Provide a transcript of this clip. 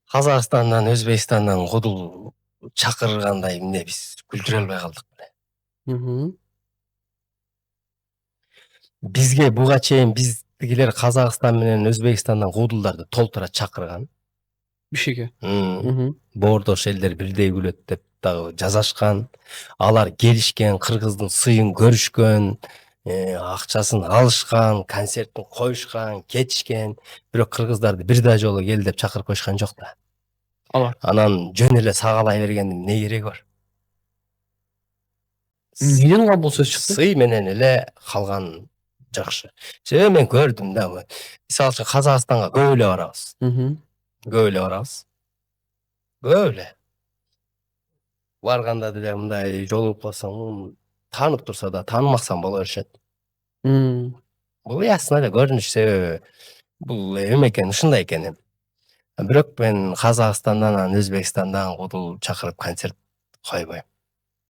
Қазақстаннан, Өзбекстандан кудул чакыргандай эмне биз күлдүрө албай калдык. Бизге буга чейин биздигилер Казакстан менен Өзбекстандан кудулдарды толтура чакырган. Бишкекке. Боордош элдер бирдей күлөт деп дагы жазашкан. Алар келишкен, кыргыздын сыйын көрүшкөн, акчасын алышкан, концертин коюшкан, кетишкен. Бирок кыргыздарды бир да жолу кел деп чакырып коюшкан жок да. Анан жөн эле сагалай бергендин эмне кереги бар? Неден улам бул сөз чыкты? Сый менен эле калган жакшы. Себеби мен көрдүм да. Мисалы үчүн Казакстанга көп эле барабыз. Көп эле. Барганда деле мындай жолугуп калсаң, таанып турса да таанымаксан боло беришет. Бул ясно эле көрүнүш себеби. Бул эме экен, ушундай экен. Бирок мен Казакстандан, Өзбекстандан кудул чакырып концерт койбойм.